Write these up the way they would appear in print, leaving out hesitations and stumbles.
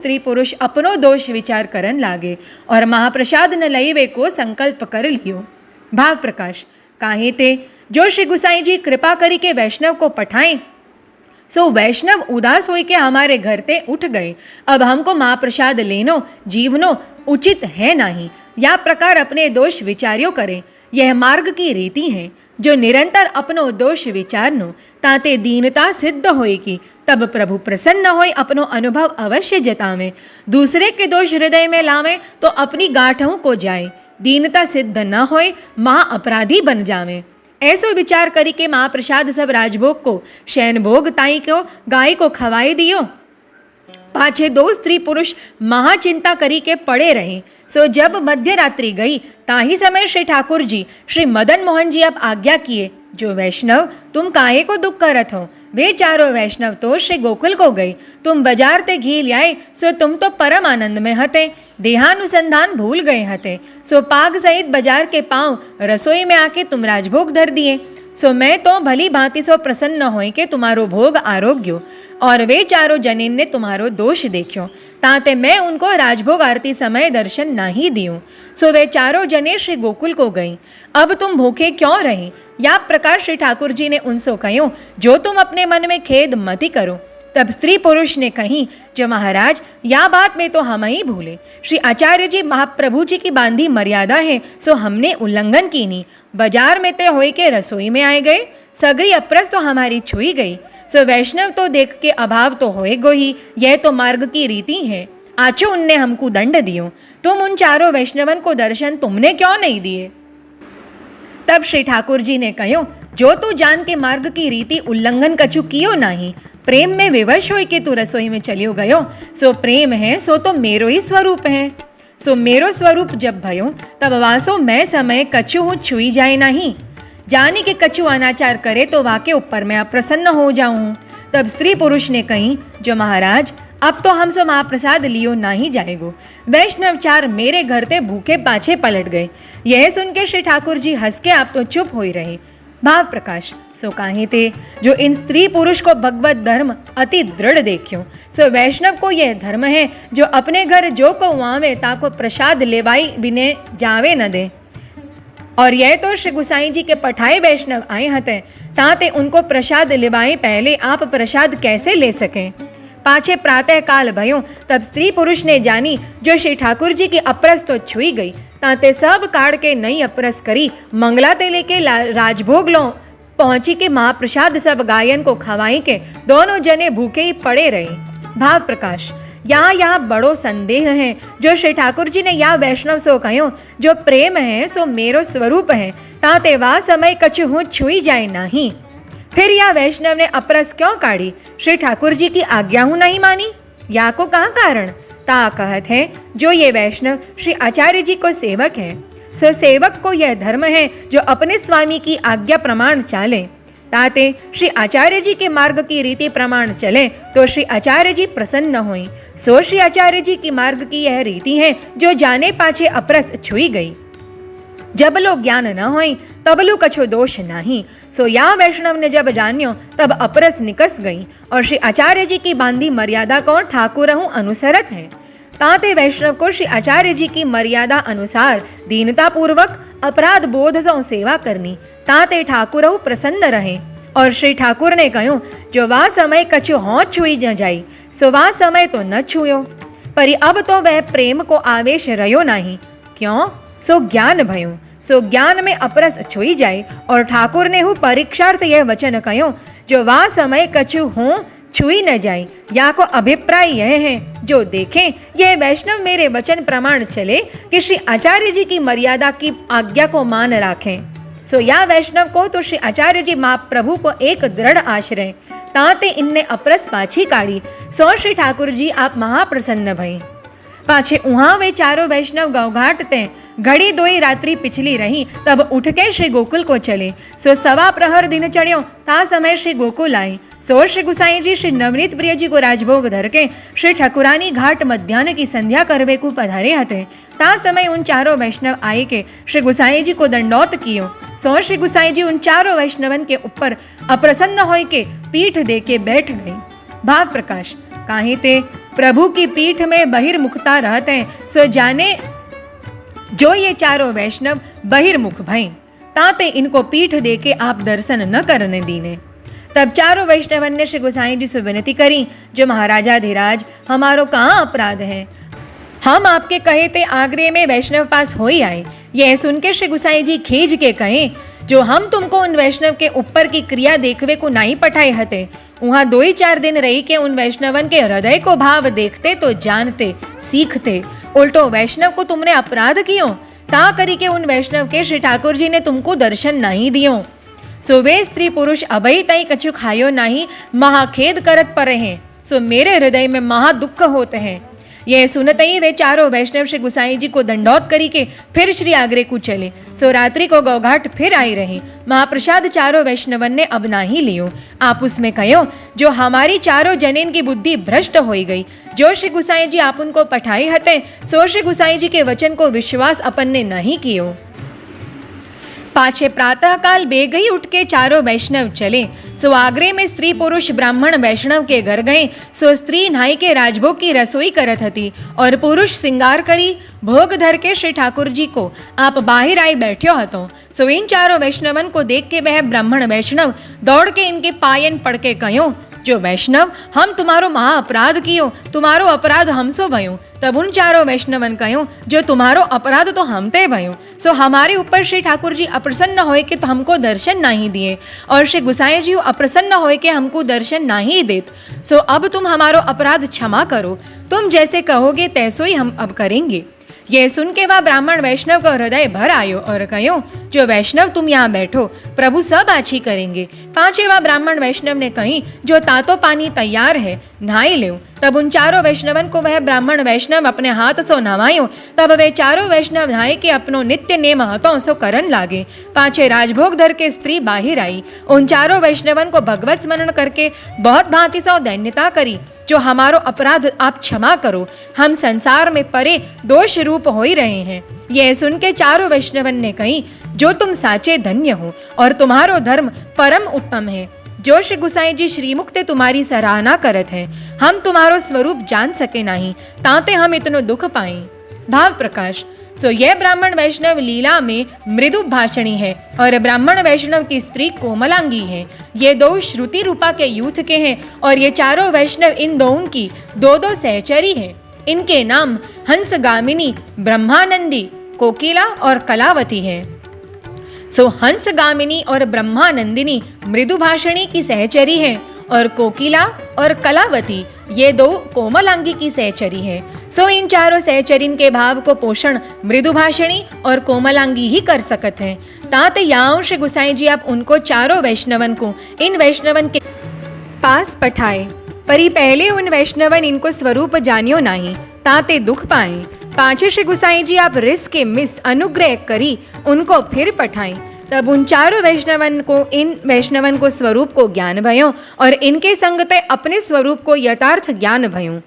स्त्री पुरुष अपनो दोष विचार करन लागे और महाप्रसाद न लईवे को संकल्प कर लियो। भाव प्रकाश काहे ते जो श्री गुसाई जी कृपा करी के वैष्णव को पठाएं, सो वैष्णव उदास होई के हमारे घर ते उठ गए, अब हमको महाप्रसाद लेनो जीवनो उचित है नहीं। या प्रकार अपने दोष विचार्यो करे, यह मार्ग की रीति है। जो निरंतर अपनो दोष विचारनो ताते दीनता सिद्ध होएगी, तब प्रभु प्रसन्न होय अपनो अनुभव अवश्य जतावे। दूसरे के दोष हृदय में लावे तो अपनी गांठों को जाए, दीनता सिद्ध न होय महा अपराधी बन जावे। ऐसो विचार करी के महाप्रसाद सब राजभोग को शयन भोग ताई को गाय को खवाई दियो। पाछे दो स्त्री पुरुष महाचिंता करी के पड़े रहे। सो जब मध्य रात्रि गई ताही समय श्री ठाकुर जी श्री मदन मोहन जी अब आज्ञा किए, जो वैष्णव तुम काहे को दुख करत हो। वे चारों वैष्णव तो श्री गोकुल को गई, तुम बाजार ते घी लाए, सो तुम तो परम आनंद में हते, देहानुसंधान भूल गए हते। सो पाग सहित बाजार के पांव रसोई में आके तुम राजभोग धर दिए। सो मैं तो भली भांति सो प्रसन्न होई के तुम्हारो भोग आरोग्यो, और वे चारों जनिन ने तुम्हारो दोष देखो, ताते मैं उनको राजभोग आरती समय दर्शन नहीं दियूं। सो वे चारों जने श्री गोकुल को गई, अब तुम भूखे क्यों रही। या प्रकार श्री ठाकुर जी ने उनसे कहो, जो तुम अपने मन में खेद मति करो। तब स्त्री पुरुष ने कही, जो महाराज या बात में तो हम ही भूले, श्री आचार्य जी महाप्रभु जी की बांधी मर्यादा है, सो हमने उल्लंघन की नहीं। बाजार में ते होई के रसोई में आए गए, सगरी अप्रस तो हमारी छुई गई। सो वैष्णव तो देख के अभाव तो होएगो ही, यह तो मार्ग की रीति है। आचो उनने हमको दंड दियो, तुम उन चारों वैष्णवन को दर्शन तुमने क्यों नहीं दिए। तब श्री ठाकुर जी ने कहो, जो तू जान के मार्ग की रीति उल्लंघन कछु कियो नहीं, प्रेम में विवश होई के तू रसोई में चलियो गयो। सो प्रेम है सो तो मेरो ही स्वरूप है। सो मेरो स्वरूप जब भयो, तब वासो मैं समय कछु हूँ छुई जाए नहीं। जानी के कछु अनाचार करे तो वाके ऊपर मैं अप्रसन्न हो जाऊं। तब स्त्री पुरुष ने कही, जो महाराज अब तो हम सो महाप्रसाद लियो नहीं जाएगो। वैष्णव चार मेरे घर ते भूखे पाछे पलट गए। यह सुन के श्री ठाकुर जी हंस के आप तो चुप हो रहे। भाव प्रकाश सो काहे ते जो इन स्त्री पुरुष को भगवत धर्म अति दृढ़ देखियो। सो वैष्णव को यह धर्म है, जो अपने घर जो को आवे ताको प्रसाद लेवाई बिने जावे न दे। और यह तो श्री गुसाई जी के पठाए वैष्णव आए हते, ताते उनको प्रसाद लिवाए पहले आप प्रसाद कैसे ले सकें। पाछे प्रातः काल भयो, तब स्त्री पुरुष ने जानी जो श्री ठाकुर जी की अप्रस तो छुई गई, ताते सब काढ़ के नई अप्रस करी, मंगला ते लेके राजभोग लो पहुंची के महाप्रसाद सब गायन को खवाई के दोनों जने भूखे ही पड़े रहे। भाव प्रकाश यहाँ बड़ो संदेह है, जो श्री ठाकुर जी ने या वैष्णव सो कहो, जो प्रेम है सो मेरो स्वरूप है, ताते वा समय कछु हूँ छुई जाए नहीं। फिर या वैष्णव ने अप्रस क्यों काढ़ी, श्री ठाकुर जी की आज्ञा हूँ नहीं मानी। या को कहाँ कारण, ता कहत है, जो ये वैष्णव श्री आचार्य जी को सेवक है, सो सेवक को यह धर्म है जो अपने स्वामी की आज्ञा प्रमाण चाले। ताते श्री आचार्य जी के मार्ग की रीति प्रमाण चले तो श्री आचार्य जी प्रसन्न होई। सो श्री आचार्य जी की मार्ग की यह रीति है, जो जाने पाछे अप्रस छुई गई। जब लो ज्ञान न होई तब लो कछो दोष नहीं। सो या वैष्णव ने जब जान्यो तब अप्रस निकस गई, और श्री आचार्य जी की बांधी मर्यादा को ठाकुर हूँ अनुसरत है। ताते वैष्णव को श्री आचार्य जी की मर्यादा अनुसार दीनता पूर्वक अपराध बोध से सेवा करनी, ताते ठाकुर हूँ प्रसन्न रहे। और श्री ठाकुर ने कहो, जो वा समय कछु हों छुई न जाई, सो वा समय तो न छुयो, पर अब तो वह प्रेम को आवेश रहो नहीं। क्यों, सो ज्ञान भयो, सो ज्ञान में अप्रस छुई जाए। और ठाकुर ने हूँ परीक्षार्थ यह वचन कहो, जो वा समय कछु हों छुई न जाए। या को अभिप्राय यह है, जो देखें यह वैष्णव मेरे वचन प्रमाण चले कि श्री आचार्य जी की मर्यादा की आज्ञा को मान राखें। सो या वैष्णव को तो श्री आचार्य जी महाप्रभु को एक दृढ़ आश्रय, ताते इनने अप्रस पाछी काढ़ी। सो श्री ठाकुर जी आप महाप्रसन्न भई। पाछे उहाँ वे चारों वैष्णव गौघाट ते घड़ी दोई रात्रि पिछली रही, तब उठ के श्री गोकुल को चले। सो सवा प्रहर दिन चढ़्यो, ता समय श्री गोकुल आई। सो श्री गुसाई जी श्री नवनीत प्रिय जी को राजभोग धर के श्री ठकुरानी घाट मध्याह्न की संध्या करवे को पधारे हते। ता समय उन चारों वैष्णव आए के श्री गुसाई जी को दंडौत कियो। सो श्री गुसाई जी उन चारों वैष्णवन के ऊपर अप्रसन्न होय के पीठ दे के बैठ गई। भाव प्रकाश काहे ते प्रभु की पीठ में बहिर्मुखता रहते हैं, सो जाने जो ये चारों वैष्णव बहिर्मुख भई, ताते इनको पीठ दे के आप दर्शन न करने दीने। तब चारों वैष्णवन ने श्री गोसाई जी से विनती करी, जो महाराजा धीराज हमारो कहाँ अपराध है, हम आपके कहे ते आगरे में वैष्णव पास हो ही आए। यह सुन के श्री गोसाई जी खींच के कहे, जो हम तुमको उन वैष्णव के ऊपर की क्रिया देखवे को नहीं पठाए हते, वहाँ 2-4 दिन रही के उन वैष्णवन के हृदय को भाव देखते तो जानते सीखते। उल्टो वैष्णव को तुमने अपराध कियो, ता करी के उन वैष्णव के श्री ठाकुर जी ने तुमको दर्शन नहीं दियो। सो वे स्त्री पुरुष अभय तई कछु खायो नहीं, महाखेद करत परे हैं। सो मेरे हृदय में महा दुख होते हैं। यह सुनते ही वे चारों वैष्णव श्री गोसाई जी को दंडौत करी के फिर श्री आगरे को चले। सो रात्रि को गौघाट फिर आई रही। महाप्रसाद चारों वैष्णवन ने अब ना ही लियो। आप उसमें कहो, जो हमारी चारों जनेन की बुद्धि भ्रष्ट हो गई, जो श्री गोसाई जी आप उनको पठाई हते, सो श्री गोसाई जी के वचन को विश्वास अपन ने नहीं कियो। पाछे प्रातःकाल बेगई उठ के चारों वैष्णव चले। सो आगरे में स्त्री पुरुष ब्राह्मण वैष्णव के घर गए। सो स्त्री नहाई के राजभोग की रसोई करत हती और पुरुष सिंगार करी भोग धर के श्री ठाकुर जी को आप बाहर आई बैठ्यो हतो। सो इन चारों वैष्णवन को देख के वह ब्राह्मण वैष्णव दौड़ के इनके पायन पड़ के कहो, जो वैष्णव हम तुम्हारो महा अपराध कियो, तुम्हारो अपराध हमसो भयो। तब उन चारों वैष्णवन कहो, जो तुम्हारो अपराध तो हमते भयो, सो हमारे ऊपर श्री ठाकुर जी अप्रसन्न होए के तो हमको दर्शन नहीं दिए, और श्री गोसाई जी अप्रसन्न होए के हमको दर्शन नहीं देत। सो अब तुम हमारो अपराध क्षमा करो, तुम जैसे कहोगे तैसो ही हम अब करेंगे। यह सुन के वह ब्राह्मण वैष्णव का हृदय भर आयो और कहो, जो वैष्णव तुम यहाँ बैठो, प्रभु सब आछी करेंगे। पांचवा ब्राह्मण वैष्णव ने कही, जो तातो पानी तैयार है, नहाई लो। तब उन चारों वैष्णवन को वह ब्राह्मण वैष्णव अपने हाथ सो नवायो। तब वे चारों वैष्णव नहाय के अपनो नित्य नेम हतो सो करन लागे। पाछे राजभोग धर के स्त्री बाहिर आई। उन चारों वैष्णवन को भगवत स्मरण करके बहुत भांति सो दैन्यता करी, जो हमारो अपराध आप क्षमा करो, हम संसार में परे दोष रूप हो ही रहे हैं। यह सुन के चारों वैष्णवन ने कही, जो तुम साचे धन्य हो और तुम्हारो धर्म परम उत्तम है। जो श्री गोसाई जी श्रीमुख ते तुम्हारी सराहना करत हैं, हम तुम्हारो स्वरूप जान सके नहीं, ताते हम इतनो दुख पाए। भाव प्रकाश। सो यह ब्राह्मण वैष्णव लीला में मृदु भाषणी है और ब्राह्मण वैष्णव की स्त्री कोमलांगी है। ये दो श्रुति रूपा के यूथ के हैं और ये चारों वैष्णव इन दोनों की 2-2 सहचरी हैं। इनके नाम हंसगामिनी, ब्रह्मानंदी, कोकिला और कलावती है। सो हंसगामिनी और ब्रह्मानंदिनी मृदुभाषणी की सहचरी है और कोकिला और कलावती ये 2 कोमलांगी की सहचरी है। सो इन चारों सहचरीन के भाव को पोषण मृदुभाषणी और कोमलांगी ही कर सकत हैं। ताते यहाँ श्री गोसाई जी आप उनको चारों वैष्णवन को इन वैष्णवन के पास पठाए, परी पहले उन वैष्णवन इनको स्वरूप जानियो नहीं, ताते दुख पाए। पांचे श्री गोसाई जी आप रिस के मिस अनुग्रह करी उनको फिर पठाएं। तब उन चारों वैष्णवन को इन वैष्णवन को स्वरूप को ज्ञान भयो और इनके संगते अपने स्वरूप को यथार्थ ज्ञान भयो।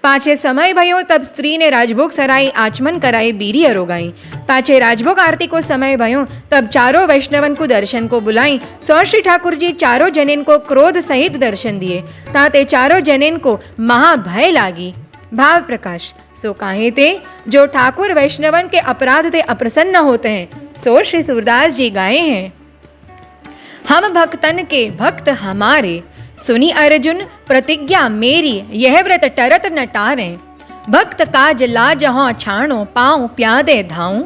पाछे समय भयो तब स्त्री ने राजभोग सराई आचमन कराई बीरी अरोगाई। पाछे राजभोग आरती को समय भयो तब चारों वैष्णवन को दर्शन को बुलाई। सो श्री ठाकुर जी चारों जनेन को क्रोध सहित दर्शन दिए, ताते चारों जनेन को महाभय लागी। भाव प्रकाश। सो काहे ते जो ठाकुर वैष्णवन के अपराध ते अप्रसन्न होते हैं, सो श्री सूरदास जी गाए हैं, हम भक्तन के भक्त हमारे, सुनी अर्जुन प्रतिज्ञा मेरी, यह व्रत टरत न टारे। भक्त काज लाज हों छाणो, पाऊँ प्यादे धाऊं,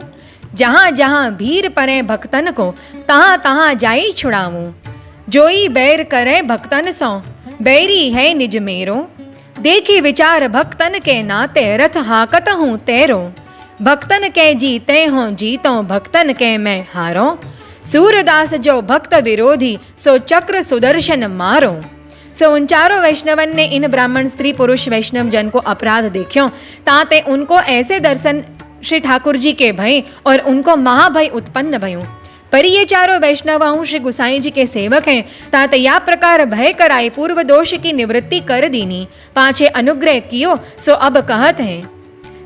जहाँ जहाँ भीर परे भक्तन को, तहाँ तहाँ जाई छुड़ाऊं। जोई बैर करे भक्तन सो, बैरी है निज मेरो, देखी विचार भक्तन के नाते, रथ हाकत हूँ तेरो। भक्तन के जीते हों जीतो, भक्तन के मैं हारो, सूरदास जो भक्त विरोधी, सो चक्र सुदर्शन मारो। सो उन चारों वैष्णवन ने इन ब्राह्मण स्त्री पुरुष वैष्णव जन को अपराध देखियो, ताते उनको ऐसे दर्शन श्री ठाकुर जी के भय और उनको महाभय उत्पन्न भयो। पर ये चारों वैष्णव श्री गोसाई जी के सेवक हैं, ताते या प्रकार भय कराए पूर्व दोष की निवृत्ति कर दीनी। पाछे अनुग्रह कियो सो अब कहत हैं।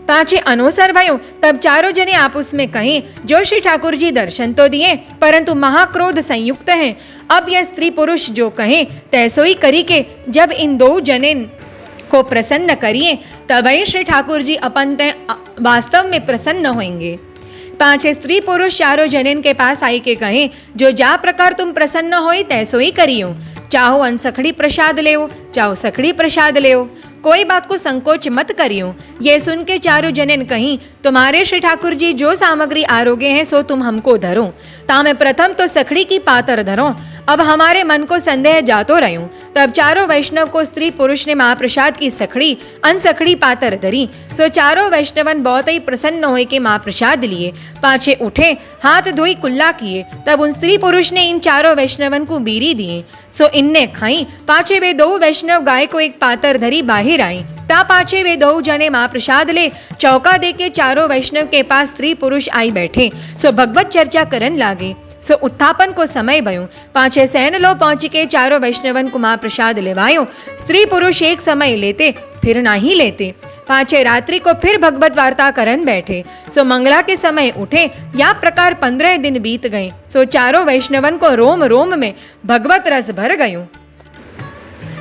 पाछे अनुसर भयो तब चारों जने आपस में कहें, जो श्री ठाकुर जी दर्शन तो दिए परंतु महाक्रोध संयुक्त हैं। अब यह स्त्री पुरुष जो कहें तैसो ही करी के। जब इन 2 जने को प्रसन्न करिए, तभी श्री ठाकुर जी अपन ते वास्तव में प्रसन्न होंगे। पांचे स्त्री पुरुष चारों जनन के पास आई के कहें, जो जा प्रकार तुम प्रसन्न होई तैसो ही करियो, चाहो अनसखड़ी प्रसाद लेओ, चाहो सखड़ी प्रसाद लेओ, कोई बात को संकोच मत करियो। ये सुन के चारों जनन कहीं, तुम्हारे श्री ठाकुर जी जो सामग्री आरोगे हैं सो तुम हमको धरो, तामे प्रथम तो सखड़ी की पातर धरो, अब हमारे मन को संदेह जातो रह्यो। तब चारों वैष्णव को स्त्री पुरुष ने महाप्रसाद की सखड़ी अनसखड़ी पातर धरी। सो चारों वैष्णवन बहुत ही प्रसन्न होए के महाप्रसाद लिए, पाछे उठे, हाथ धोई कुल्ला किए। तब उन स्त्री पुरुष ने इन चारों वैष्णवन को बीरी दिए। सो इनने खाई। पाछे वे दो वैष्णव गाय को एक पातर धरी बाहिर आई। ता पाछे वे दो जने महाप्रसाद ले चौका दे के चारों वैष्णव के पास स्त्री पुरुष आई बैठे। सो भगवत चर्चा करन लागे। सो उत्थापन को समय भयो। पाछे सैन लो पहुंच के चारों वैष्णवन को महाप्रसाद लेवायो। स्त्री पुरुष एक समय लेते फिर नहीं लेते। पाछे रात्रि को फिर भगवत वार्ता करन बैठे। सो मंगला के समय उठे। या प्रकार 15 दिन बीत गए। सो चारों वैष्णवन को रोम रोम में भगवत रस भर गयो।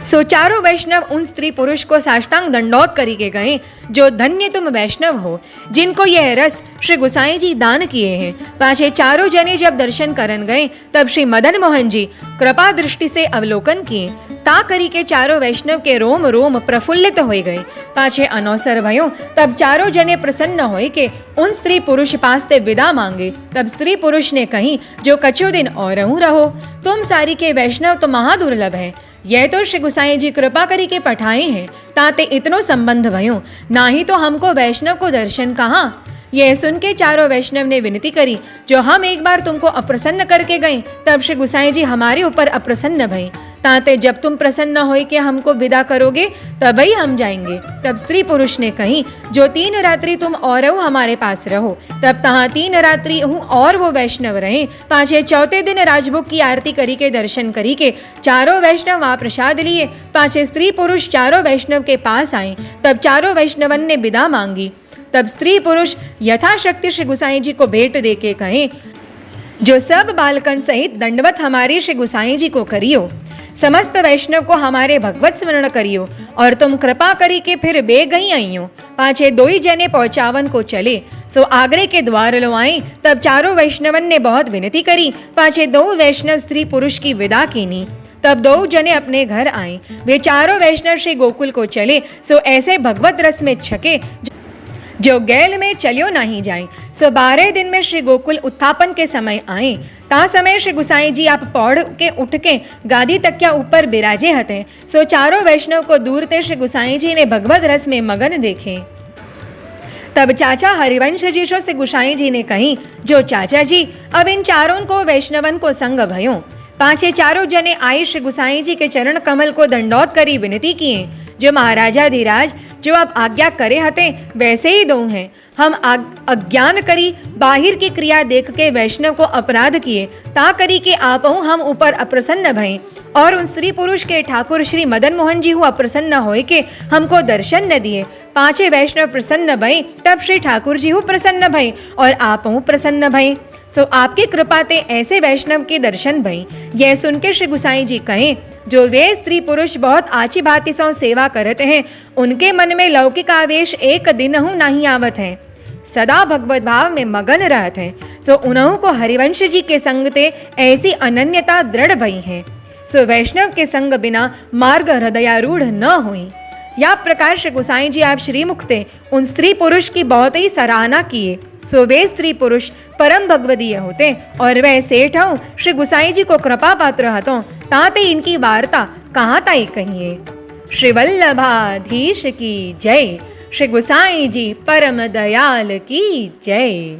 सो चारों वैष्णव उन स्त्री पुरुष को साष्टांग दंडौत करी के गए, जो धन्य तुम वैष्णव हो, जिनको यह रस श्री गुसाई जी दान किए हैं। पाछे चारों जने जब दर्शन करन गए, तब श्री मदन मोहन जी कृपा दृष्टि से अवलोकन किए। ता करी के चारों वैष्णव के रोम रोम प्रफुल्लित हो गए। पाछे अनौसर भयो। तब चारों जने प्रसन्न होए के उन स्त्री पुरुष पास ते विदा मांगे। तब स्त्री पुरुष ने कही, जो कछु दिन और रहो, तुम सारी के वैष्णव तो महादुर्लभ है। यह तो श्री गुसाई जी कृपा करी के पठाए हैं, ताते इतनो संबंध भयो, ना ही तो हमको वैष्णव को दर्शन कहाँ। यह सुन के चारों वैष्णव ने विनती करी, जो हम एक बार तुमको अप्रसन्न करके गए, तब श्री गुसाई जी हमारे ऊपर अप्रसन्न भई, ताते जब तुम प्रसन्न होई के हमको विदा करोगे तभी हम जाएंगे। तब स्त्री पुरुष ने कही, जो 3 रात्रि तुम और हमारे पास रहो। तब तहाँ 3 रात्रि हूँ और वो वैष्णव रहे। पाछे चौथे दिन राजभोग की आरती करी के दर्शन करी के चारों वैष्णव वहाँ प्रसाद लिए। पाछे स्त्री पुरुष चारों वैष्णव के पास आए। तब चारों वैष्णवन ने विदा मांगी। तब स्त्री पुरुष यथाशक्ति श्री गुसाई जी को भेंट दे के कहे, जो सब बालकन सहित दंडवत हमारे श्री गुसाई जी को करियो, समस्त वैष्णव को हमारे भगवत स्मरण करियो, और तुम कृपा करी के फिर बे गई आइयो। पाछे 2 जने पहुंचावन को चले। सो आगरे के द्वार लो आई। तब चारों वैष्णवन ने बहुत विनती करी। पाछे 2 वैष्णव स्त्री पुरुष की विदा कीनी। तब 2 जने अपने घर आए। वे चारों वैष्णव श्री गोकुल को चले। सो ऐसे भगवत रस में छके, जो गैल में चलियो नहीं जाए। सो 12 दिन में श्री गोकुल उत्थापन के समय आए। ता समय श्री गुसाई जी आप पौड़ के उठ के गादी तकिया ऊपर बिराजे हते। सो चारों वैष्णव को दूर ते श्री गुसाई जी ने भगवत रस में मगन देखे। तब चाचा हरिवंश जी से गुसाई जी ने कही, जो चाचा जी अब इन चारों को वैष्णवन को संग भयो। पाछे चारों जने आई श्री गुसाई जी के चरण कमल को दंडौत करी विनती किए, जो महाराजा धीराज जो आप आज्ञा करे हते वैसे ही दो हैं। हम अज्ञान करी बाहिर की क्रिया देख के वैष्णव को अपराध किए, ता करी के आप हम ऊपर अप्रसन्न भई, और उन स्त्री पुरुष के ठाकुर श्री मदन मोहन जी हूँ अप्रसन्न होए के हमको दर्शन न दिए। पांचे वैष्णव प्रसन्न भई। तब श्री ठाकुर जी हूँ प्रसन्न भई, और आप हूँ प्रसन्न भई। सो आपकी कृपा ते ऐसे वैष्णव के दर्शन भई। यह सुन के श्री गुसाई जी कहें, जो वे स्त्री पुरुष बहुत आची भांति सौ सेवा करते हैं, उनके मन में लौकिक आवेश एक दिन हूँ नहीं आवत है, सदा भगवत भाव में मगन रहते हैं। सो उन्हों को हरिवंश जी के संग ते ऐसी अनन्यता दृढ़ भई है। सो वैष्णव के संग बिना मार्ग हृदयारूढ़ न हुई। या प्रकार श्री गुसाई जी आप श्रीमुख ते उन स्त्री पुरुष की बहुत ही सराहना किए। सो वे स्त्री पुरुष परम भगवदीय होते, और वह सेठ हूँ श्री गुसाई जी को कृपा पात्र हतो, ताते इनकी वार्ता कहाँ ताई कहिए। श्री वल्लभाधीश की जय। श्री गुसाई जी परम दयाल की जय।